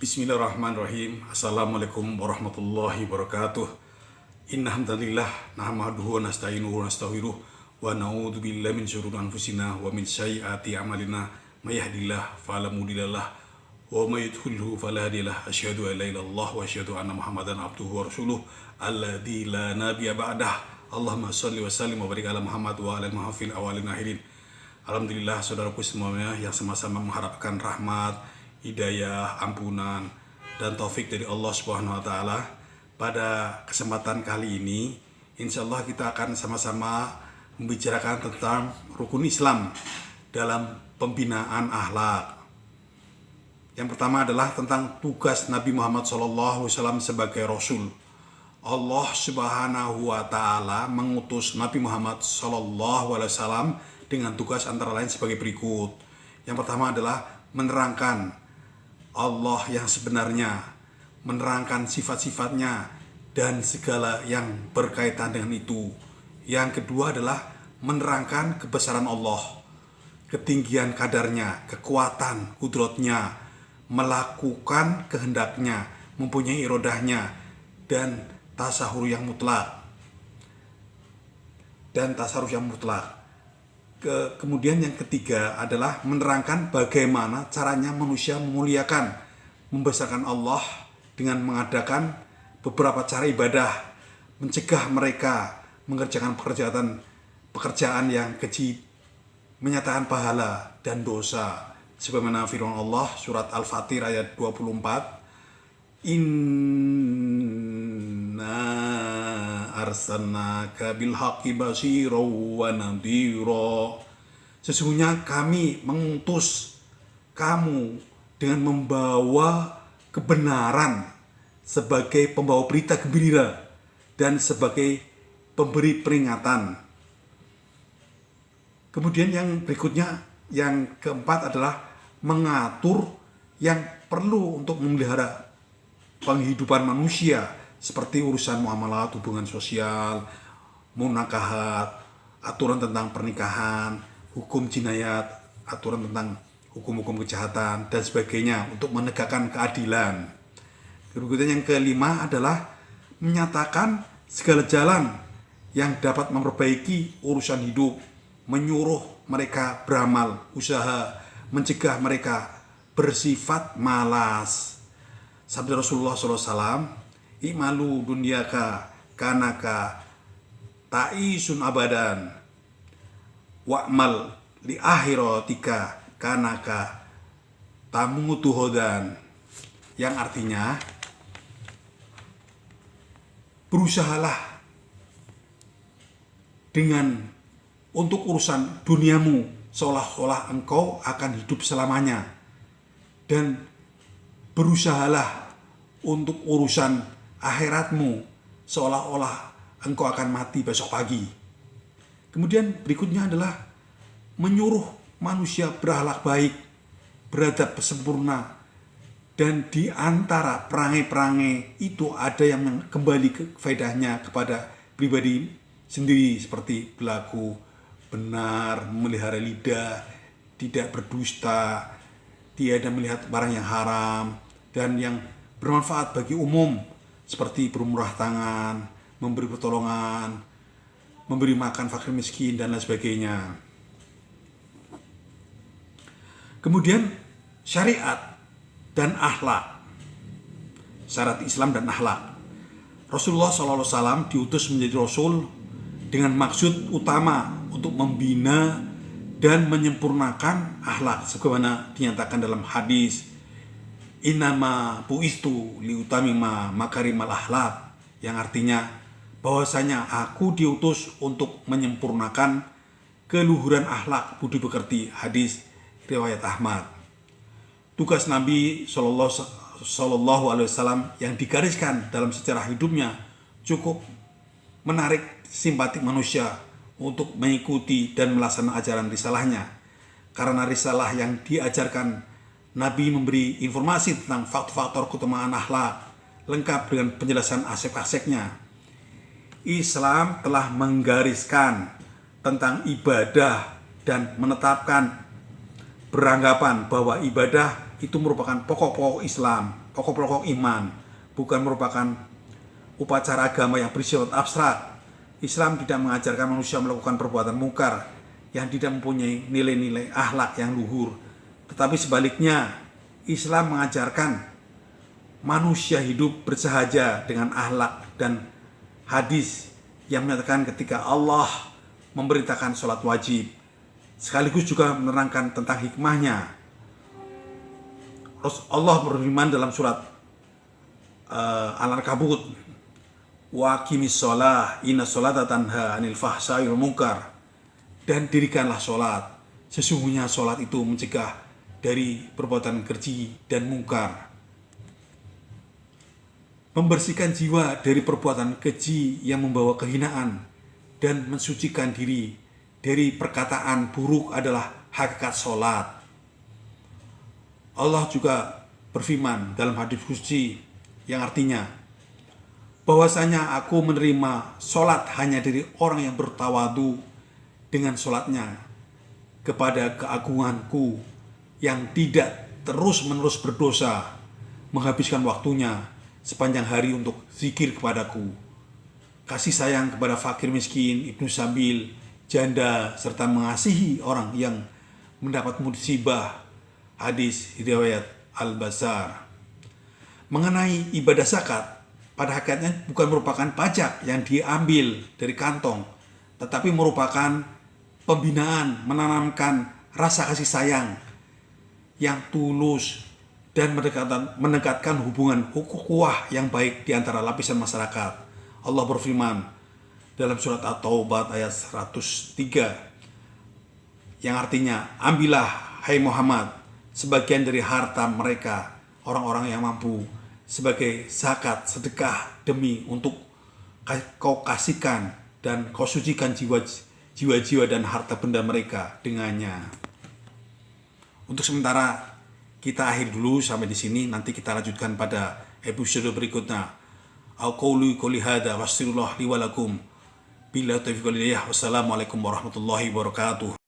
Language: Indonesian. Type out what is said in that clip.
Bismillahirrahmanirrahim. Assalamualaikum warahmatullahi wabarakatuh. Inna hamdalillah nahmaduhu wa nasta'inuhu wa nastaghfiruh wa na'udzu billahi min syururi anfusina wa min sayyiati a'malina may yahdihillahu fala mudhillalah wa may yudhlilhu fala hadiyalah. Asyhadu an la ilaha illallah wa asyhadu anna Muhammadan abduhu wa rasuluh alladzi la nabiyya ba'dah. Allahumma shalli wa sallim wa barik ala Muhammad wa ala Muhammad fil awwalin akhirin. Alhamdulillah saudaraku semuanya yang sama-sama mengharapkan rahmat, hidayah, ampunan, dan taufik dari Allah Subhanahu wa Ta'ala. Pada kesempatan kali ini, insya Allah kita akan sama-sama membicarakan tentang rukun Islam dalam pembinaan akhlak. Yang pertama adalah tentang tugas Nabi Muhammad SAW sebagai Rasul. Allah Subhanahu wa Ta'ala mengutus Nabi Muhammad SAW dengan tugas antara lain sebagai berikut. Yang pertama adalah menerangkan Allah yang sebenarnya, menerangkan sifat-sifatnya dan segala yang berkaitan dengan itu. Yang kedua adalah menerangkan kebesaran Allah, ketinggian kadarnya, kekuatan, kudratnya, melakukan kehendaknya, mempunyai irodahnya, dan tasarruf yang mutlak. Kemudian yang ketiga adalah menerangkan bagaimana caranya manusia memuliakan, membesarkan Allah dengan mengadakan beberapa cara ibadah, mencegah mereka mengerjakan pekerjaan yang keji, menyatakan pahala dan dosa. Sebagaimana firman Allah surat Al-Fatir ayat 24, arsalnaka bil haqqi basyira wa nadhira. Sesungguhnya kami mengutus kamu dengan membawa kebenaran sebagai pembawa berita gembira dan sebagai pemberi peringatan. Kemudian yang berikutnya, yang keempat adalah mengatur yang perlu untuk memelihara penghidupan manusia, seperti urusan muamalah, hubungan sosial, munakahat, aturan tentang pernikahan, hukum jinayat, aturan tentang hukum-hukum kejahatan, dan sebagainya untuk menegakkan keadilan. Berikutnya yang kelima adalah menyatakan segala jalan yang dapat memperbaiki urusan hidup, menyuruh mereka beramal, usaha, mencegah mereka bersifat malas. Sabda Rasulullah SAW, "I'malu dunyaka kanaka ta'isun abadan wa'mal li akhiratika kanaka tamutu hodan." Yang artinya, berusahalah dengan untuk urusan duniamu seolah-olah engkau akan hidup selamanya, dan berusahalah untuk urusan akhiratmu seolah-olah engkau akan mati besok pagi. Kemudian berikutnya adalah menyuruh manusia berakhlak baik, beradab sempurna, dan di antara perangai-perangai itu ada yang kembali ke faedahnya kepada pribadi sendiri, seperti berlaku benar, memelihara lidah, tidak berdusta, tiada melihat barang yang haram, dan yang bermanfaat bagi umum, seperti bermurah tangan, memberi pertolongan, memberi makan fakir miskin, dan lain sebagainya. Kemudian syariat dan akhlak, syarat Islam dan akhlak. Rasulullah SAW diutus menjadi Rasul dengan maksud utama untuk membina dan menyempurnakan akhlak, sebagaimana dinyatakan dalam hadis, "Innama bu'istu liutamima makarimal akhlak," yang artinya bahwasanya aku diutus untuk menyempurnakan keluhuran akhlak budi pekerti. Hadis riwayat Ahmad. Tugas Nabi Sallallahu Alaihi Wasallam yang digariskan dalam sejarah hidupnya cukup menarik simpatik manusia untuk mengikuti dan melaksanakan ajaran risalahnya, karena risalah yang diajarkan Nabi memberi informasi tentang faktor-faktor keutamaan akhlak, lengkap dengan penjelasan aspek-aspeknya. Islam telah menggariskan tentang ibadah dan menetapkan beranggapan bahwa ibadah itu merupakan pokok-pokok Islam, pokok-pokok iman, bukan merupakan upacara agama yang bersifat abstrak. Islam tidak mengajarkan manusia melakukan perbuatan mungkar yang tidak mempunyai nilai-nilai akhlak yang luhur, tetapi sebaliknya, Islam mengajarkan manusia hidup bersahaja dengan akhlak, dan hadis yang menyatakan ketika Allah memberitakan sholat wajib, sekaligus juga menerangkan tentang hikmahnya. Allah berfirman dalam surat Al-Ankabut, wa aqimis sholah inna sholata tanha anil fahsai wal munkar, dan dirikanlah sholat, sesungguhnya sholat itu mencegah dari perbuatan keji dan mungkar. Membersihkan jiwa dari perbuatan keji yang membawa kehinaan dan mensucikan diri dari perkataan buruk adalah hakikat sholat. Allah juga berfirman dalam hadis qudsi yang artinya, bahwasanya aku menerima sholat hanya dari orang yang bertawadu dengan sholatnya kepada keagunganku, yang tidak terus-menerus berdosa, menghabiskan waktunya sepanjang hari untuk zikir kepadaku, kasih sayang kepada fakir miskin, ibnu sabil, janda, serta mengasihi orang yang mendapat musibah. Hadis riwayat Al-Bazzar. Mengenai ibadah zakat, pada hakikatnya bukan merupakan pajak yang diambil dari kantong, tetapi merupakan pembinaan, menanamkan rasa kasih sayang yang tulus dan mendekatkan hubungan ukhuwah yang baik di antara lapisan masyarakat. Allah berfirman dalam surat At-Taubah ayat 103 yang artinya, ambillah hai Muhammad sebagian dari harta mereka, orang-orang yang mampu, sebagai zakat, sedekah, demi untuk kau kasihkan dan kau sucikan jiwa-jiwa dan harta benda mereka dengannya. Untuk sementara kita akhir dulu sampai di sini, nanti kita lanjutkan pada episode berikutnya. Aqulu qouli hadza wastaghfirullah li wa lakum. Billahi taufiq wal hidayah. Wassalamualaikum warahmatullahi wabarakatuh.